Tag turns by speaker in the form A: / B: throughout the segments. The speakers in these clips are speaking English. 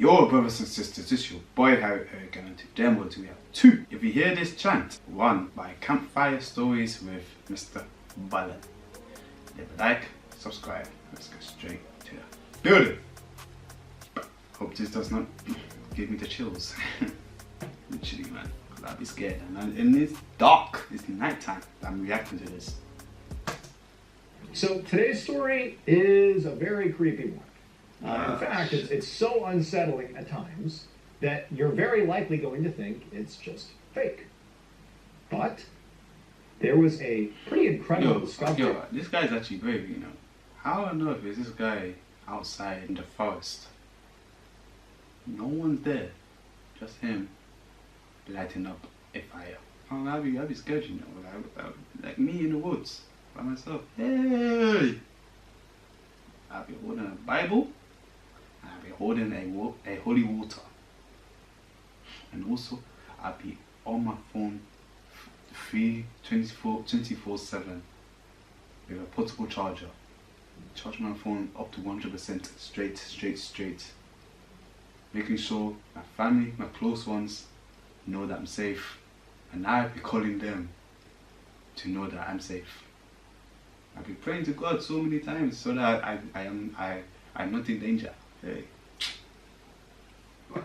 A: Yo, brothers and sisters, this is your boy Harry Erogun, and today I'm going to react to If You Hear This Chant, RUN Campfire Stories with MrBallen. Leave a like, subscribe, let's go straight to the building. Hope this does not give me the chills. Literally, man, because I'll be scared. And it's dark, it's nighttime, I'm reacting to this.
B: So today's story is a very creepy one. In fact, it's so unsettling at times that you're very likely going to think it's just fake. But there was a pretty incredible discovery.
A: Yo, this guy's actually brave, you know. How on earth is this guy outside in the forest? No one's there, just him lighting up a fire. Oh, I'd be scared, you know, like me in the woods by myself. Hey! I'll be holding a Bible. I'll be holding a holy water, and also I'll be on my phone 24/7 with a portable charger. Charge my phone up to 100% straight, making sure my family, my close ones, know that I'm safe, and I'll be calling them to know that I'm safe. I've been praying to God so many times so that I'm not in danger. Hey,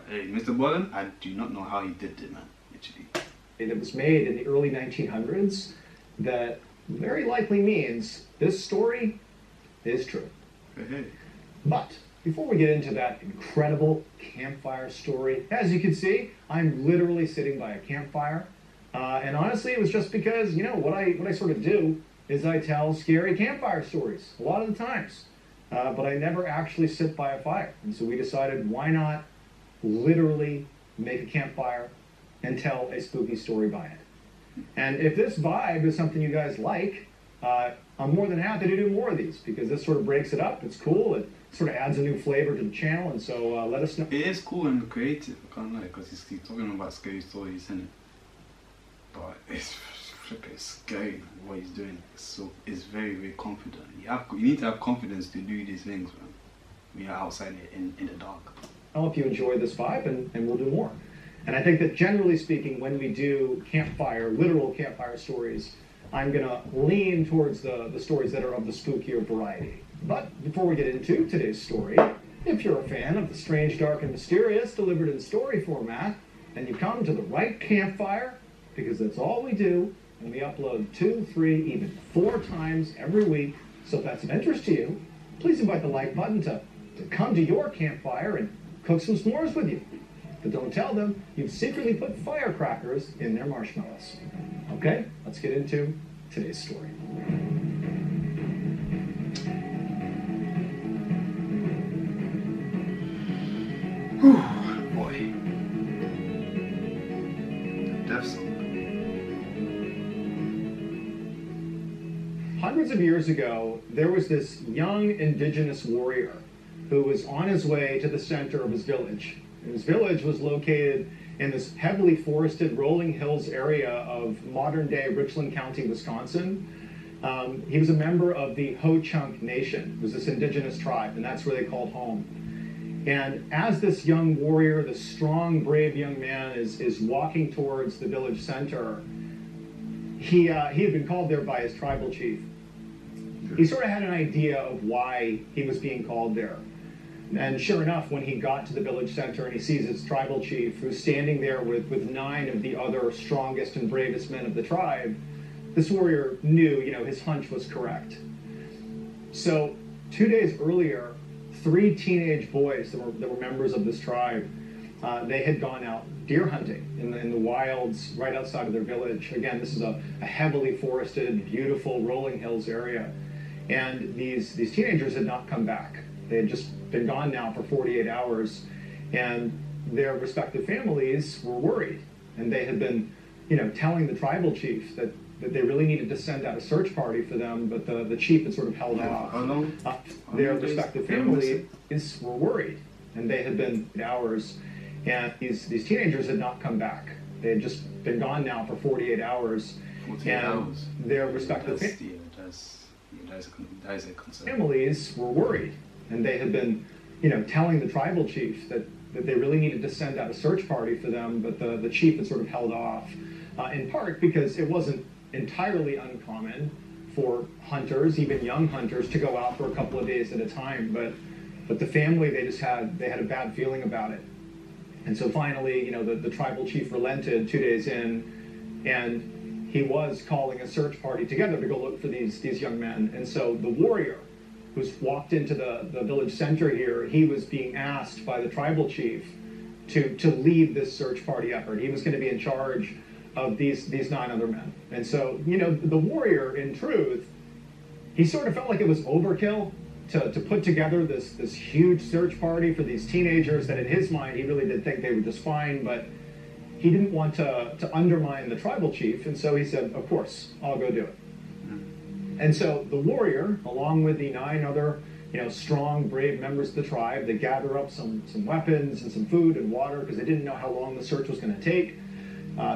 A: MrBallen, I do not know how he did it, man, literally.
B: It was made in the early 1900s that very likely means this story is true.
A: Hey.
B: But before we get into that incredible campfire story, as you can see, I'm literally sitting by a campfire. And honestly, it was just because, you know, what I sort of do is I tell scary campfire stories a lot of the times. But I never actually sit by a fire. And so we decided, why not literally make a campfire and tell a spooky story by it. And if this vibe is something you guys like, I'm more than happy to do more of these, because this sort of breaks it up. It's cool. It sort of adds a new flavor to the channel. And so let us know.
A: It is cool and creative, I can't lie, because he's talking about scary stories, isn't it? But it's flipping scary what he's doing. It's very, very confident. You need to have confidence to do these things, man, when you're outside in the dark.
B: I hope you enjoy this vibe, and we'll do more. And I think that generally speaking, when we do campfire, literal campfire stories, I'm going to lean towards the stories that are of the spookier variety. But before we get into today's story, if you're a fan of the strange, dark, and mysterious delivered in story format, then you come to the right campfire, because that's all we do. And we upload 2, 3, even 4 times every week. So if that's of interest to you, please invite the like button to come to your campfire and cook some s'mores with you. But don't tell them you've secretly put firecrackers in their marshmallows. Okay, let's get into today's story.
A: Whew, boy. Death song.
B: Hundreds of years ago, there was this young indigenous warrior who was on his way to the center of his village. And his village was located in this heavily forested rolling hills area of modern-day Richland County, Wisconsin. He was a member of the Ho-Chunk Nation. It was this indigenous tribe, and that's where they called home. And as this young warrior, this strong, brave young man is walking towards the village center, he had been called there by his tribal chief. He sort of had an idea of why he was being called there. And sure enough, when he got to the village center and he sees his tribal chief, who's standing there with 9 of the other strongest and bravest men of the tribe, this warrior knew, you know, his hunch was correct. So 2 days earlier, 3 teenage boys that were members of this tribe, they had gone out deer hunting in the wilds right outside of their village. Again, this is a heavily forested, beautiful rolling hills area. And these teenagers had not come back. They had just been gone now for 48 hours, and their respective families were worried. And they had been, you know, telling the tribal chief that they really needed to send out a search party for them, but the chief had sort of held off. Their respective families were worried, and they had been hours, and these teenagers had not come back. They had just been gone now for 48 hours, and their respective families were worried, and they had been, you know, telling the tribal chief that that they really needed to send out a search party for them, but the chief had sort of held off, in part because it wasn't entirely uncommon for hunters, even young hunters, to go out for a couple of days at a time. But the family, they had a bad feeling about it. And so finally, the tribal chief relented 2 days in, and he was calling a search party together to go look for these young men. And so the warrior who's walked into the village center here, he was being asked by the tribal chief to lead this search party effort. He was going to be in charge of these 9 other men. And so, the warrior, in truth, he sort of felt like it was overkill to put together this huge search party for these teenagers that in his mind he really did think they were just fine, but he didn't want to undermine the tribal chief, and so he said, of course, I'll go do it. And so the warrior, along with the 9 other strong, brave members of the tribe, they gather up some weapons and some food and water because they didn't know how long the search was going to take.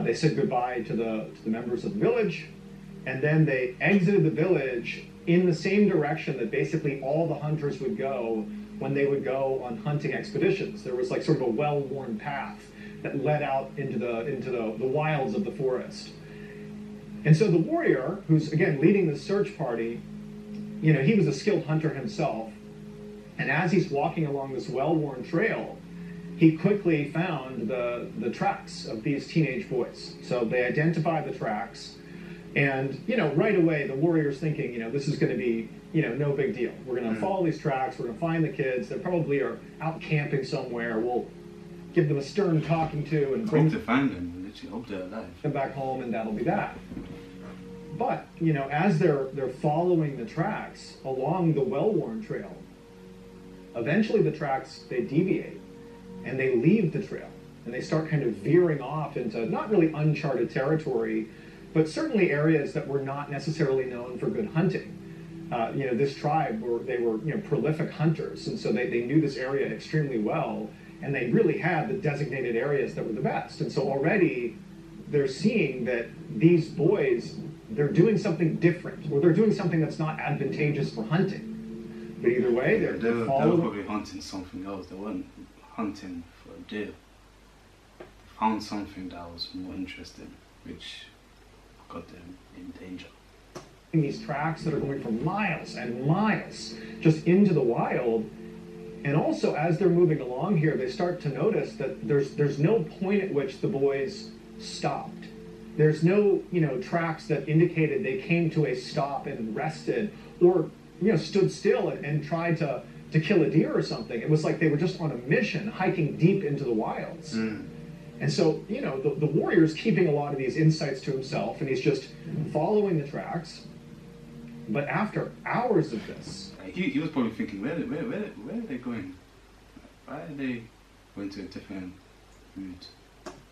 B: They said goodbye to the members of the village, and then they exited the village in the same direction that basically all the hunters would go when they would go on hunting expeditions. There was like sort of a well-worn path that led out into the wilds of the forest. And so the warrior, who's again leading the search party, he was a skilled hunter himself, and as he's walking along this well-worn trail, he quickly found the tracks of these teenage boys. So they identified the tracks, and right away the warrior's thinking, this is going to be no big deal. We're going to follow these tracks. We're going to find the kids. They probably are out camping somewhere. We'll give them a stern talking to and bring
A: hope to find them. Literally hope they're alive.
B: Them back home, and that'll be that. But as they're following the tracks along the well-worn trail, eventually the tracks, they deviate and they leave the trail and they start kind of veering off into not really uncharted territory, but certainly areas that were not necessarily known for good hunting. This tribe they were prolific hunters, and so they knew this area extremely well, and they really had the designated areas that were the best. And so already they're seeing that these boys, they're doing something different, or they're doing something that's not advantageous for hunting. But either way, they're
A: they were
B: following.
A: probably hunting something else. They weren't hunting for a deer. They found something that was more interesting, which got them in danger.
B: These tracks that are going for miles and miles just into the wild. And also, as they're moving along here, they start to notice that there's no point at which the boys stopped. There's no tracks that indicated they came to a stop and rested, or stood still and tried to kill a deer or something. It was like they were just on a mission, hiking deep into the wilds. And so the warrior's keeping a lot of these insights to himself, and he's just following the tracks. But after hours of this,
A: he was probably thinking, where are they going? Why are they going to a different route?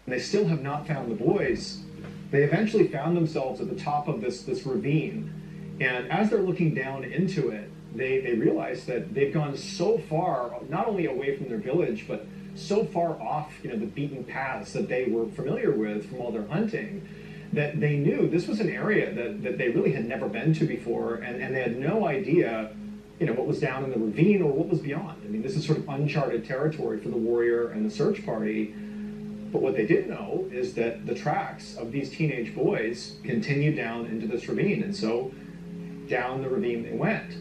B: and they still have not found the boys. They eventually found themselves at the top of this ravine, and as they're looking down into it, they realize that they've gone so far, not only away from their village, but so far off, the beaten paths that they were familiar with from all their hunting, that they knew this was an area that they really had never been to before, and they had no idea, what was down in the ravine or what was beyond. I mean, this is sort of uncharted territory for the warrior and the search party. But what they did know is that the tracks of these teenage boys continued down into this ravine, and so down the ravine they went.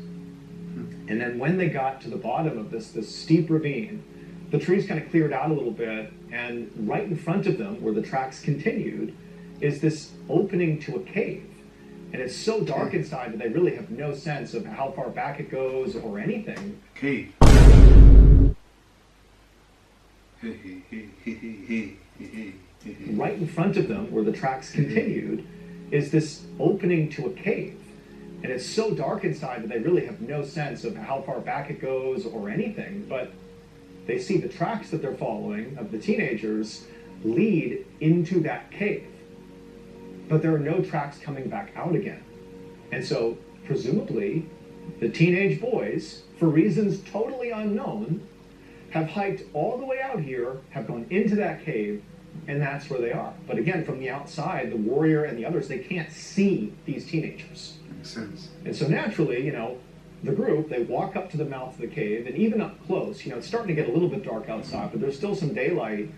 B: And then when they got to the bottom of this steep ravine, the trees kind of cleared out a little bit, and right in front of them, where the tracks continued, is this opening to a cave. And it's so dark inside that they really have no sense of how far back it goes or anything.
A: Cave.
B: Right in front of them, where the tracks continued, is this opening to a cave. And it's so dark inside that they really have no sense of how far back it goes or anything, but they see the tracks that they're following of the teenagers lead into that cave. But there are no tracks coming back out again. And so, presumably, the teenage boys, for reasons totally unknown, have hiked all the way out here, have gone into that cave, and that's where they are. But again, from the outside, the warrior and the others, they can't see these teenagers.
A: Makes sense.
B: And so naturally, the group, they walk up to the mouth of the cave, and even up close, it's starting to get a little bit dark outside, but there's still some daylight.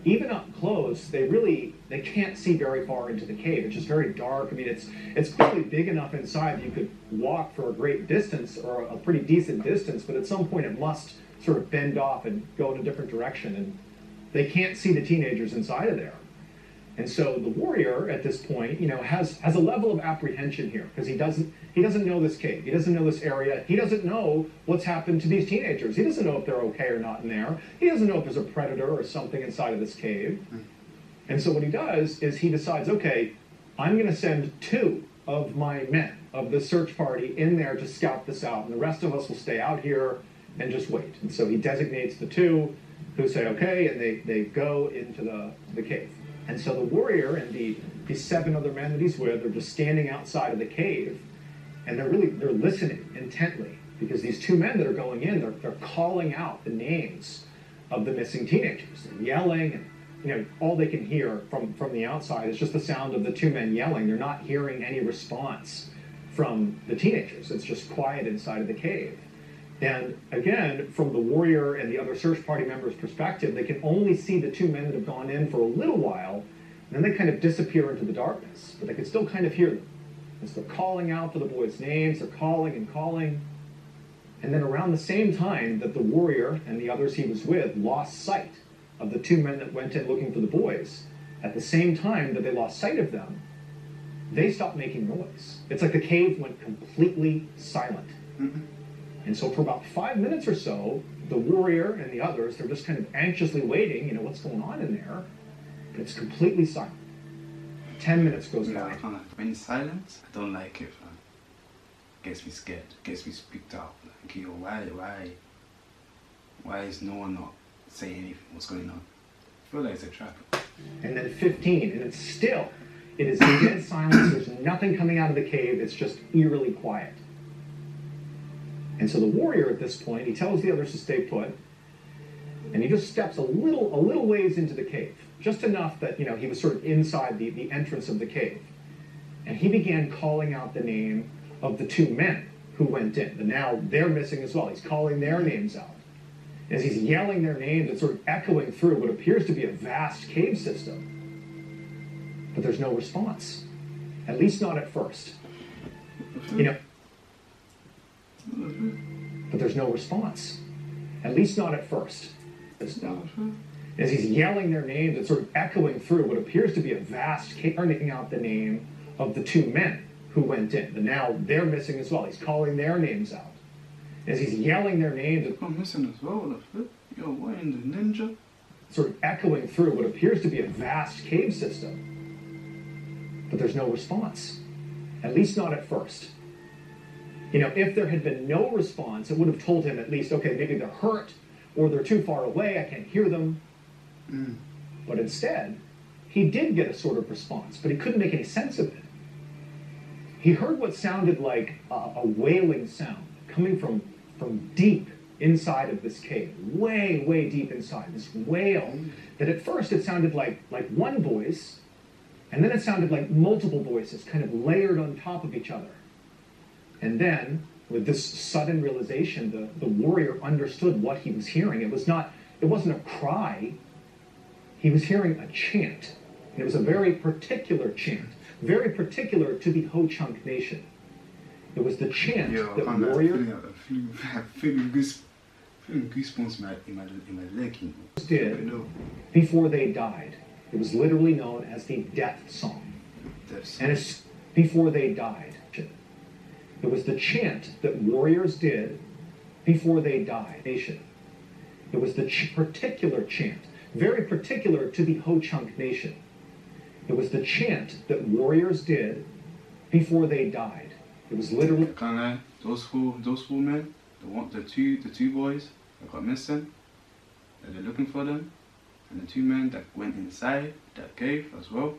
B: Even up close, they can't see very far into the cave. It's just very dark. I mean, it's clearly big enough inside that you could walk for a great distance, or a pretty decent distance, but at some point it must sort of bend off and go in a different direction, and they can't see the teenagers inside of there. And so the warrior at this point, has a level of apprehension here, because he doesn't know this cave. He doesn't know this area. He doesn't know what's happened to these teenagers. He doesn't know if they're okay or not in there. He doesn't know if there's a predator or something inside of this cave. And so what he does is he decides, okay, I'm going to send 2 of my men of the search party in there to scout this out, and the rest of us will stay out here and just wait. And so he designates the 2 who say okay, and they go into the cave. And so the warrior and the 7 other men that he's with are just standing outside of the cave, and they're listening intently, because these 2 men that are going in, they're calling out the names of the missing teenagers. They're yelling, and all they can hear from the outside is just the sound of the 2 men yelling. They're not hearing any response from the teenagers. It's just quiet inside of the cave. And again, from the warrior and the other search party members' perspective, they can only see the 2 men that have gone in for a little while, and then they kind of disappear into the darkness. But they can still kind of hear them. As they're calling out for the boys' names, they're calling and calling. And then around the same time that the warrior and the others he was with lost sight of the 2 men that went in looking for the boys, at the same time that they lost sight of them, they stopped making noise. It's like the cave went completely silent. Mm-hmm. And so for about 5 minutes or so, the warrior and the others, they're just kind of anxiously waiting, what's going on in there? But it's completely silent. 10 minutes goes by.
A: When it's silent, I don't like it. Gets me scared, gets me spooked out. Like, why is no one not saying anything? What's going on? I feel like it's a trap.
B: And then 15, and it is dead silence. There's nothing coming out of the cave. It's just eerily quiet. And so the warrior at this point, he tells the others to stay put, and he just steps a little ways into the cave, just enough that, he was sort of inside the entrance of the cave. And he began calling out the name of the 2 men who went in, and now they're missing as well. He's calling their names out. As he's yelling their names, it's sort of echoing through what appears to be a vast cave system. But there's no response, at least not at first. But there's no response, at least not at first. As he's yelling their names, it's sort of echoing through what appears to be a vast cave, calling out the name of the 2 men who went in, and now they're missing as well. He's calling their names out. As he's yelling their names,
A: I'm missing as well. What the flip? Yo, what in the ninja?
B: Sort of echoing through what appears to be a vast cave system. But there's no response, at least not at first. If there had been no response, it would have told him at least, okay, maybe they're hurt, or they're too far away, I can't hear them. But instead, he did get a sort of response, but he couldn't make any sense of it. He heard what sounded like a wailing sound coming from deep inside of this cave, way, way deep inside, this wail that at first it sounded like one voice, and then it sounded like multiple voices kind of layered on top of each other. And then, with this sudden realization, the warrior understood what he was hearing. It wasn't a cry. He was hearing a chant. And it was a very particular chant, very particular to the Ho-Chunk Nation. It was the chant that warrior
A: feeling goosebumps in my leg.
B: Did before they died. It was literally known as the death song. And it's before they died. It was the chant that warriors did before they died. It was the particular chant, very particular to the Ho-Chunk Nation. It was the chant that warriors did before they died. It was literally.
A: Can't lie, those four men, the two boys that got missing, that they're looking for them, and the 2 men that went inside that cave as well,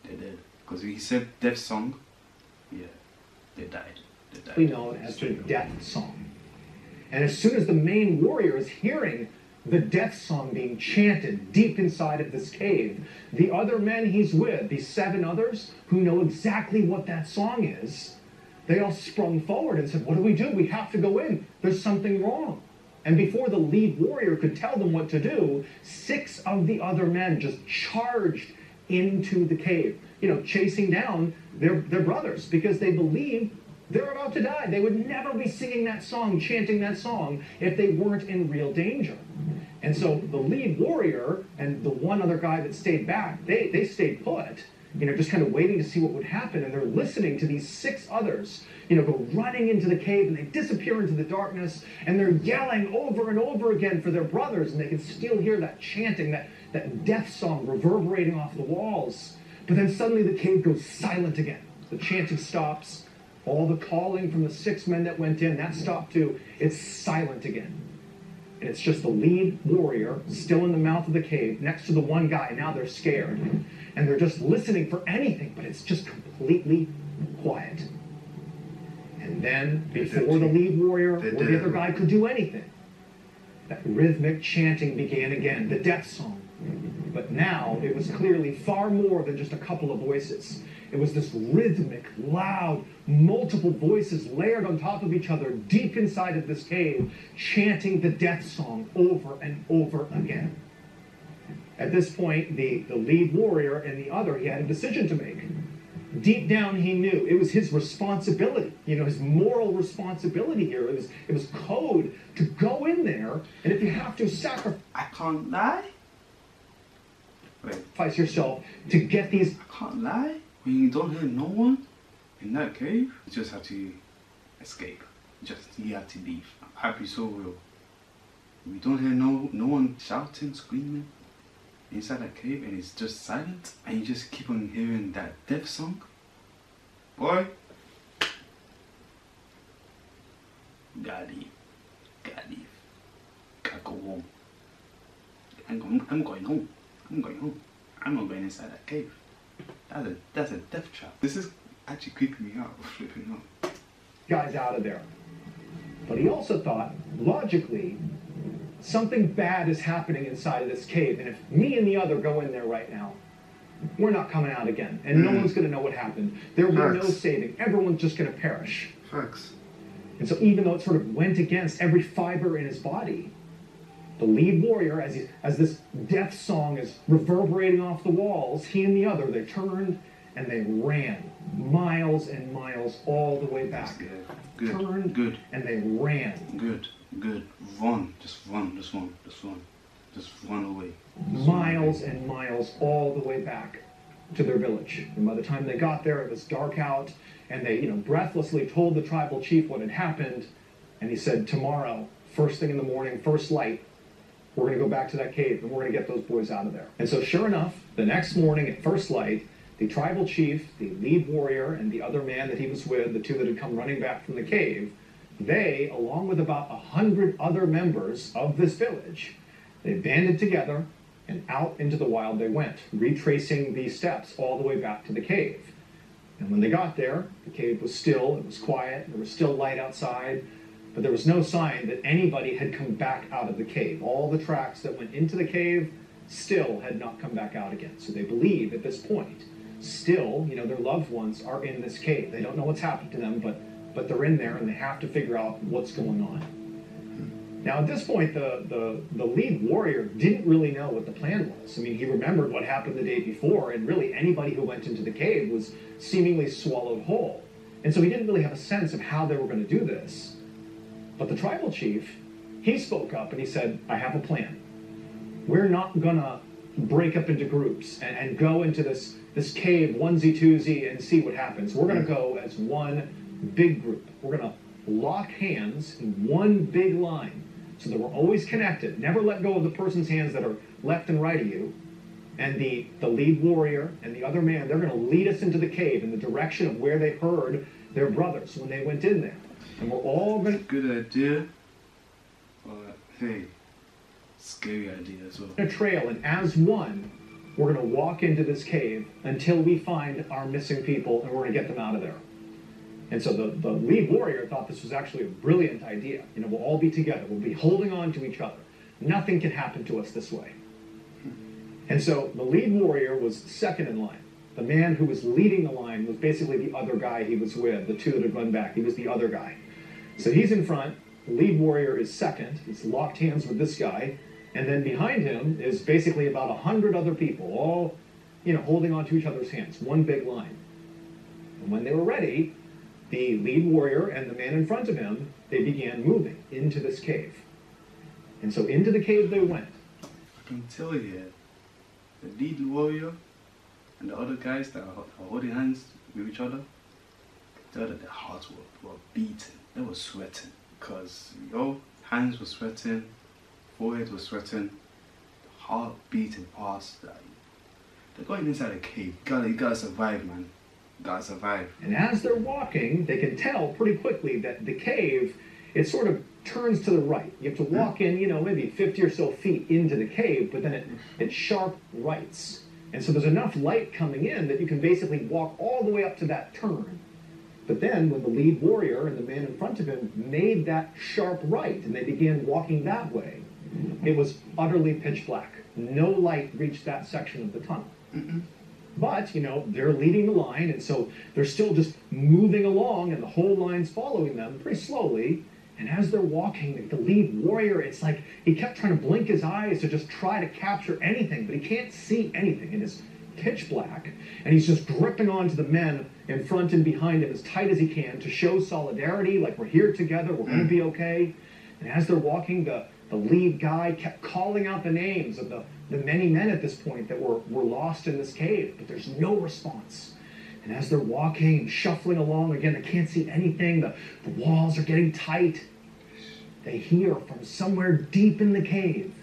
A: they're dead. Because he said death song, yeah. They died.
B: Known as the death song. And as soon as the main warrior is hearing the death song being chanted deep inside of this cave, the other men he's with, these 7 others who know exactly what that song is, they all sprung forward and said, what do? We have to go in. There's something wrong. And before the lead warrior could tell them what to do, 6 of the other men just charged into the cave, chasing down their brothers, because they believed they're about to die. They would never be singing that song, chanting that song, if they weren't in real danger. And so the lead warrior and the one other guy that stayed back, they stayed put, just kind of waiting to see what would happen. And they're listening to these 6 others, go running into the cave, and they disappear into the darkness, and they're yelling over and over again for their brothers, and they can still hear that chanting, that death song reverberating off the walls. But then suddenly the cave goes silent again. The chanting stops. All the calling from the 6 men that went in, that stopped too. It's silent again. And it's just the lead warrior still in the mouth of the cave next to the one guy. Now they're scared. And they're just listening for anything, but it's just completely quiet. And then, before the lead warrior or the other guy could do anything, that rhythmic chanting began again, the death song. But now it was clearly far more than just a couple of voices. It was this rhythmic, loud, multiple voices layered on top of each other deep inside of this cave, chanting the death song over and over again. At this point, the lead warrior and the other, he had a decision to make. Deep down, he knew it was his responsibility, his moral responsibility here. It was code to go in there, and if you have to sacrifice...
A: I can't lie.
B: Sacrifice yourself to get these...
A: I can't lie. When you don't hear no one in that cave, you just have to escape. You have to leave. I'd be so real. We don't hear no one shouting, screaming inside that cave, and it's just silent, and you just keep on hearing that death song. Boy, gotta leave. Gotta go home. I'm going home. I'm not going inside that cave. That's a death trap. This is actually creeping me out, flipping out.
B: Guys out of there. But he also thought, logically, something bad is happening inside of this cave, and if me and the other go in there right now, we're not coming out again, and no one's going to know what happened. There will be no saving. Everyone's just going to perish.
A: Facts.
B: And so even though it sort of went against every fiber in his body, the lead warrior, as this death song is reverberating off the walls, he and the other, they turned and they ran miles and miles all the way back.
A: Good.
B: Turned
A: Good.
B: And they ran.
A: Good. Run. Just run. Just run away.
B: Miles and miles all the way back to their village. And by the time they got there, it was dark out, and they, breathlessly told the tribal chief what had happened. And he said, tomorrow, first thing in the morning, first light, we're going to go back to that cave, and we're going to get those boys out of there. And so sure enough, the next morning at first light, the tribal chief, the lead warrior, and the other man that he was with, the 2 that had come running back from the cave, they, along with about 100 other members of this village, they banded together and out into the wild they went, retracing these steps all the way back to the cave. And when they got there, the cave was still, it was quiet, there was still light outside, but there was no sign that anybody had come back out of the cave. All the tracks that went into the cave still had not come back out again. So they believe at this point, still, their loved ones are in this cave. They don't know what's happened to them, but they're in there and they have to figure out what's going on. Now at this point, the lead warrior didn't really know what the plan was. I mean, he remembered what happened the day before, and really anybody who went into the cave was seemingly swallowed whole. And so he didn't really have a sense of how they were going to do this. But the tribal chief, he spoke up and he said, I have a plan. We're not going to break up into groups and go into this cave onesie-twosie and see what happens. We're going to go as one big group. We're going to lock hands in one big line so that we're always connected. Never let go of the person's hands that are left and right of you. And the lead warrior and the other man, they're going to lead us into the cave in the direction of where they heard their brothers when they went in there. And we're all going to...
A: Good idea, but hey, scary idea as well.
B: A trail, and as one, we're going to walk into this cave until we find our missing people, and we're going to get them out of there. And so the lead warrior thought this was actually a brilliant idea. We'll all be together. We'll be holding on to each other. Nothing can happen to us this way. And so the lead warrior was second in line. The man who was leading the line was basically the other guy he was with, the two that had run back. He was the other guy. So he's in front. The lead warrior is second. He's locked hands with this guy. And then behind him is basically about 100 other people, all, holding onto each other's hands. One big line. And when they were ready, the lead warrior and the man in front of him, they began moving into this cave. And so into the cave they went.
A: I can tell you, the lead warrior and the other guys that are holding hands with each other, their hearts were beating. They were sweating because hands were sweating, forehead was sweating, heart beating fast. They're going inside a cave. You gotta survive, man. You gotta survive.
B: And as they're walking, they can tell pretty quickly that the cave, it sort of turns to the right. You have to walk in, maybe 50 or so feet into the cave, but then it sharp rights. And so there's enough light coming in that you can basically walk all the way up to that turn. But then when the lead warrior and the man in front of him made that sharp right and they began walking that way, it was utterly pitch black. No light reached that section of the tunnel. But, they're leading the line, and so they're still just moving along, and the whole line's following them pretty slowly. And as they're walking, the lead warrior, it's like he kept trying to blink his eyes to just try to capture anything, but he can't see anything. It is pitch black, and he's just gripping onto the men in front and behind him as tight as he can to show solidarity, like we're here together, we're going to be okay. And as they're walking, the lead guy kept calling out the names of the many men at this point that were lost in this cave, but there's no response. And as they're walking and shuffling along, again, they can't see anything. The walls are getting tight. They hear from somewhere deep in the cave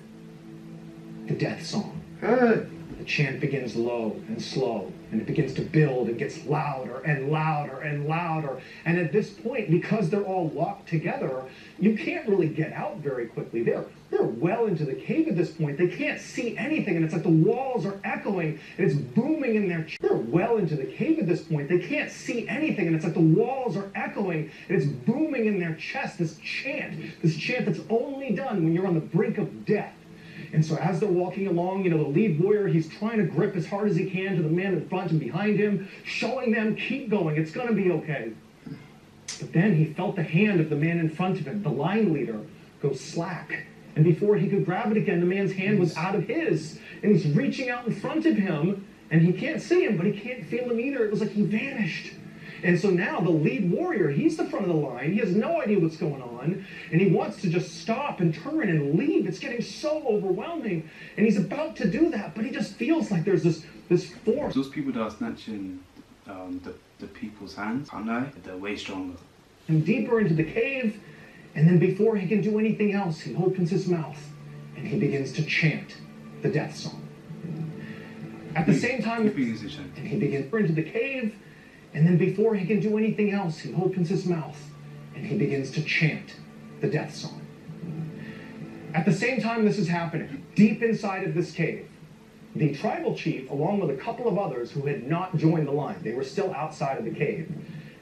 B: the death song. The chant begins low and slow, and it begins to build and gets louder and louder and louder. And at this point, because they're all locked together, you can't really get out very quickly. They're well into the cave at this point. They can't see anything, and it's like the walls are echoing, and it's booming in their chest. They're well into the cave at this point. They can't see anything, and it's like the walls are echoing, and it's booming in their chest, this chant that's only done when you're on the brink of death. And so as they're walking along, the lead warrior, he's trying to grip as hard as he can to the man in front and behind him, showing them, keep going, it's going to be okay. But then he felt the hand of the man in front of him, the line leader, go slack. And before he could grab it again, the man's hand was out of his. And he's reaching out in front of him, and he can't see him, but he can't feel him either. It was like he vanished. And so now the lead warrior, he's the front of the line. He has no idea what's going on. And he wants to just stop and turn and leave. It's getting so overwhelming. And he's about to do that, but he just feels like there's this force.
A: Those people that are snatching the people's hands, they're way stronger.
B: And deeper into the cave, and then before he can do anything else, he opens his mouth and he begins to chant the death song. At the same time, and he begins into the cave, and then before he can do anything else, he opens his mouth and he begins to chant the death song. At the same time this is happening, deep inside of this cave, the tribal chief, along with a couple of others who had not joined the line, they were still outside of the cave.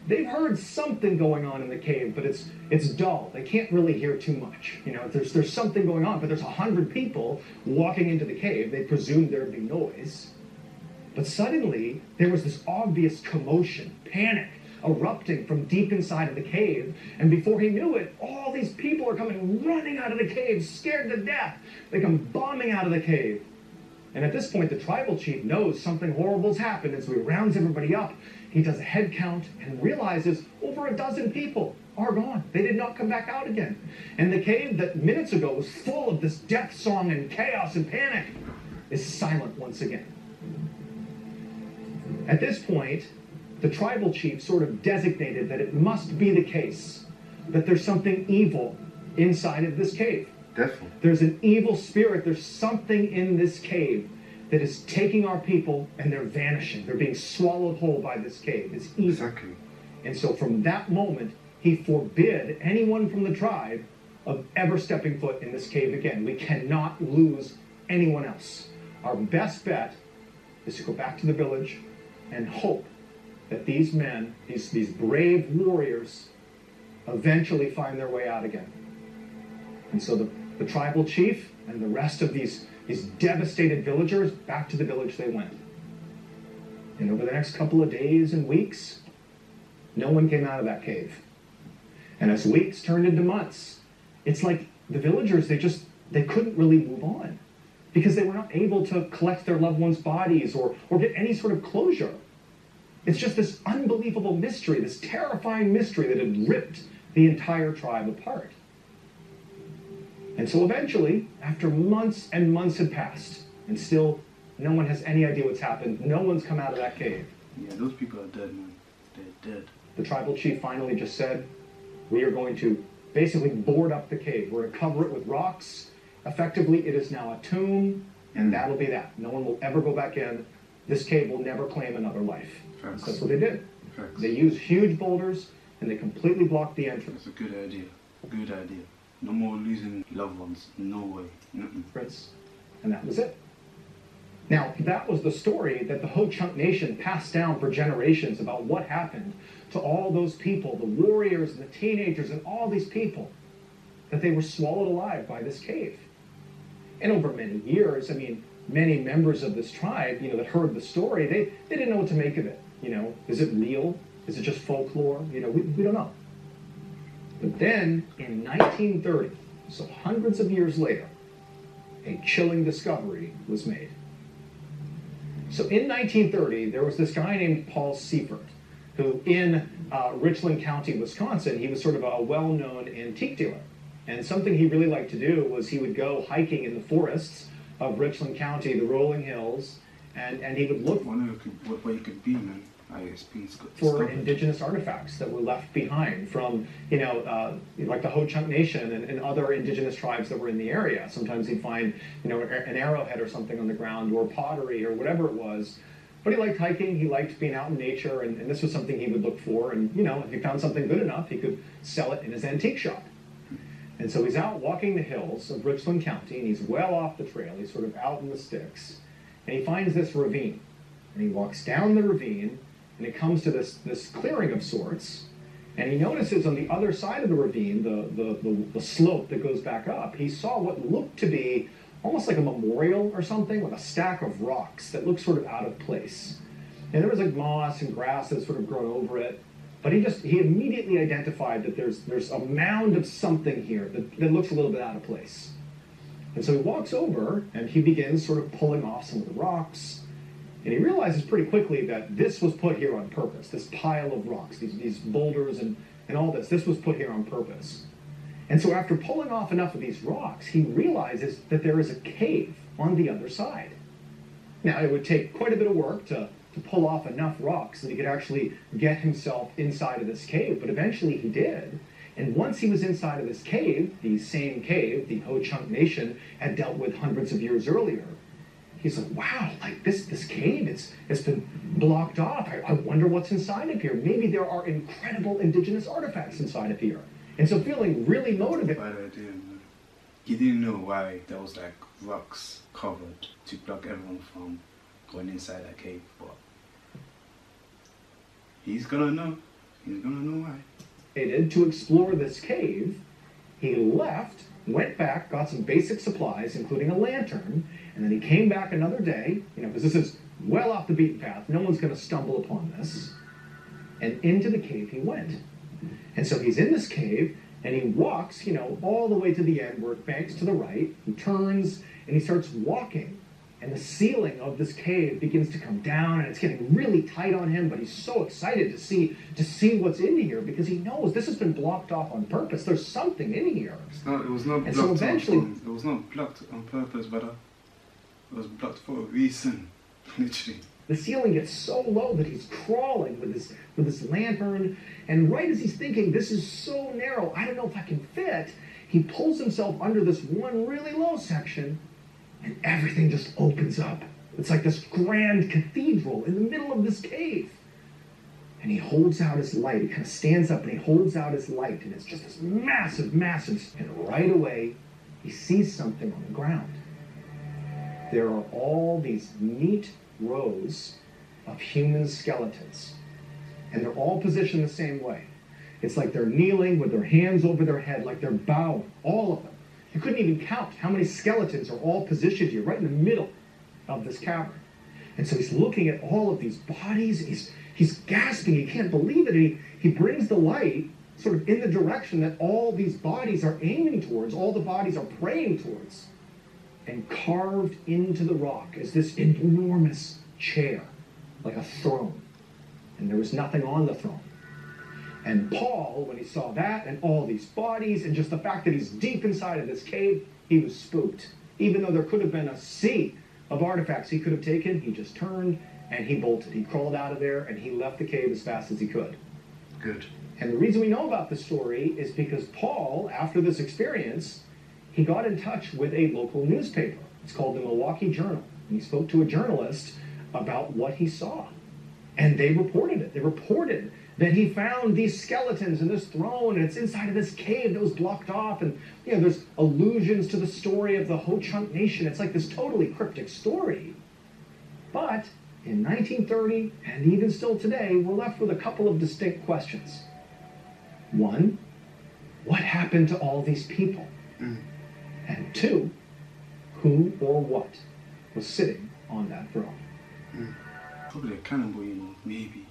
B: They've heard something going on in the cave, but it's dull. They can't really hear too much. There's something going on, but there's 100 people walking into the cave. They presumed there'd be noise. But suddenly, there was this obvious commotion, panic, erupting from deep inside of the cave. And before he knew it, all these people are coming running out of the cave, scared to death. They come bombing out of the cave. And at this point, the tribal chief knows something horrible's happened, and so he rounds everybody up. He does a head count and realizes over a dozen people are gone. They did not come back out again. And the cave that minutes ago was full of this death song and chaos and panic is silent once again. At this point, the tribal chief sort of designated that it must be the case that there's something evil inside of this cave.
A: Definitely.
B: There's an evil spirit. There's something in this cave that is taking our people and they're vanishing. They're being swallowed whole by this cave. It's evil.
A: Exactly.
B: And so from that moment, he forbid anyone from the tribe of ever stepping foot in this cave again. We cannot lose anyone else. Our best bet is to go back to the village and hope that these men, these brave warriors, eventually find their way out again. And so the tribal chief and the rest of these devastated villagers, back to the village they went. And over the next couple of days and weeks, no one came out of that cave. And as weeks turned into months, it's like the villagers, they couldn't really move on because they were not able to collect their loved ones' bodies or get any sort of closure. It's just this unbelievable mystery, this terrifying mystery that had ripped the entire tribe apart. And so eventually, after months and months had passed, and still no one has any idea what's happened, no one's come out of that cave.
A: Yeah, those people are dead, man. They're dead.
B: The tribal chief finally just said, we are going to basically board up the cave. We're going to cover it with rocks. Effectively, it is now a tomb, and that'll be that. No one will ever go back in. This cave will never claim another life.
A: Facts.
B: So that's what they did.
A: Facts.
B: They used huge boulders, and they completely blocked the entrance.
A: That's a good idea. Good idea. No more losing loved ones. No way.
B: And that was it. Now, that was the story that the Ho-Chunk Nation passed down for generations about what happened to all those people, the warriors and the teenagers and all these people, that they were swallowed alive by this cave. And over many years, I mean, many members of this tribe, that heard the story, they didn't know what to make of it. Is it real? Is it just folklore? We don't know. But then, in 1930, so hundreds of years later, a chilling discovery was made. So in 1930, there was this guy named Paul Seifert, who in Richland County, Wisconsin, he was sort of a well-known antique dealer. And something he really liked to do was he would go hiking in the forests of Richland County, the rolling hills, and he would look
A: what you could be, man.
B: For indigenous artifacts that were left behind from, like the Ho-Chunk Nation and other indigenous tribes that were in the area. Sometimes he'd find, an arrowhead or something on the ground or pottery or whatever it was. But he liked hiking, he liked being out in nature, and this was something he would look for. And, if he found something good enough, he could sell it in his antique shop. And so he's out walking the hills of Richland County, and he's well off the trail. He's sort of out in the sticks. And he finds this ravine. And he walks down the ravine, and it comes to this clearing of sorts, and he notices on the other side of the ravine, the slope that goes back up, he saw what looked to be almost like a memorial or something, with a stack of rocks that looked sort of out of place. And there was like moss and grass that had sort of grown over it, but he immediately identified that there's a mound of something here that looks a little bit out of place. And so he walks over, and he begins sort of pulling off some of the rocks. And he realizes pretty quickly that this was put here on purpose, this pile of rocks, these boulders and all this was put here on purpose. And so after pulling off enough of these rocks, he realizes that there is a cave on the other side. Now, it would take quite a bit of work to pull off enough rocks that he could actually get himself inside of this cave, but eventually he did. And once he was inside of this cave, the same cave the Ho-Chunk Nation had dealt with hundreds of years earlier, he's like, wow, like this cave, it's been blocked off. I wonder what's inside of here. Maybe there are incredible indigenous artifacts inside of here. And so feeling really motivated.
A: Bad idea, man. He didn't know why there was like rocks covered to block everyone from going inside that cave, but he's gonna know. He's gonna know why.
B: To explore this cave, he left, went back, got some basic supplies, including a lantern, and then he came back another day, because this is well off the beaten path. No one's going to stumble upon this. And into the cave he went. And so he's in this cave, and he walks, all the way to the end where it banks to the right. He turns, and he starts walking. And the ceiling of this cave begins to come down, and it's getting really tight on him, but he's so excited to see what's in here because he knows this has been blocked off on purpose. There's something in here.
A: It was not blocked on purpose, brother. It was blocked for a reason, literally.
B: The ceiling gets so low that he's crawling with his lantern, and right as he's thinking, this is so narrow, I don't know if I can fit, he pulls himself under this one really low section, and everything just opens up. It's like this grand cathedral in the middle of this cave. And he holds out his light. He kind of stands up and he holds out his light, and it's just this massive, and right away, he sees something on the ground. There are all these neat rows of human skeletons, and they're all positioned the same way. It's like they're kneeling with their hands over their head, like they're bowing, all of them. You couldn't even count how many skeletons are all positioned here, right in the middle of this cavern. And so he's looking at all of these bodies. He's gasping. He can't believe it. And he brings the light sort of in the direction that all these bodies are aiming towards, all the bodies are praying towards. And carved into the rock is this enormous chair, like a throne. And there was nothing on the throne. And Paul, when he saw that and all these bodies and just the fact that he's deep inside of this cave, he was spooked. Even though there could have been a sea of artifacts he could have taken, he just turned and he bolted. He crawled out of there and he left the cave as fast as he could.
A: Good.
B: And the reason we know about this story is because Paul, after this experience, he got in touch with a local newspaper. It's called the Milwaukee Journal. And he spoke to a journalist about what he saw. And they reported it. They reported that he found these skeletons in this throne, and it's inside of this cave that was blocked off, and there's allusions to the story of the Ho-Chunk Nation. It's like this totally cryptic story. But in 1930, and even still today, we're left with a couple of distinct questions. One, what happened to all these people? And two, who or what was sitting on that throne?
A: Probably a cannibal, maybe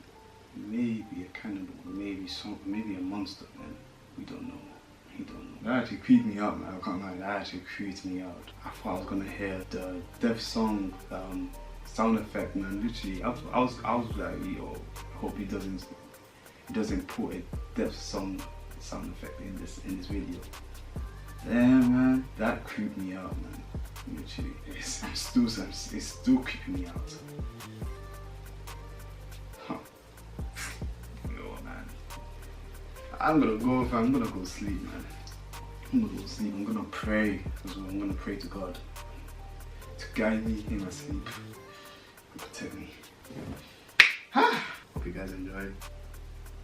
A: a cannibal, maybe a monster, man. We don't know. That actually creeped me out, man. I can't lie, that actually creeped me out. I thought I was gonna hear the death song sound effect, man. Literally, I was like, yo, I hope he doesn't put a death song sound effect in this video. Damn, man, that creeped me out, man. Literally, it's still creeping me out. I'm gonna go sleep, man. I'm gonna go sleep. I'm gonna pray as well. I'm gonna pray to God to guide me in my sleep and protect me. Hope you guys enjoyed.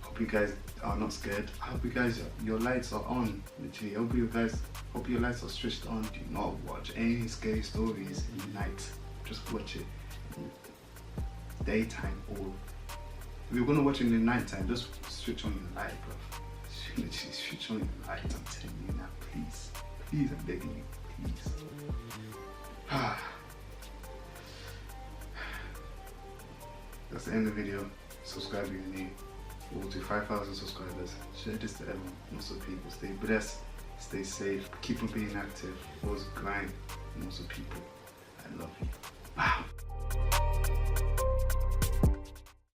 A: Hope you guys are not scared. I hope you guys, your lights are on. Literally, hope your lights are switched on. Do not watch any scary stories in the night. Just watch it in daytime, or if you're gonna watch it in the nighttime, just switch on your light, bro. Literally switch on your light. I'm telling you now, please, I'm begging you, please. That's the end of the video. Subscribe if you're new. We'll do 5,000 subscribers. Share this to everyone. Also, people, stay blessed, stay safe, keep on being active, always grind, and also people, I love you. Wow.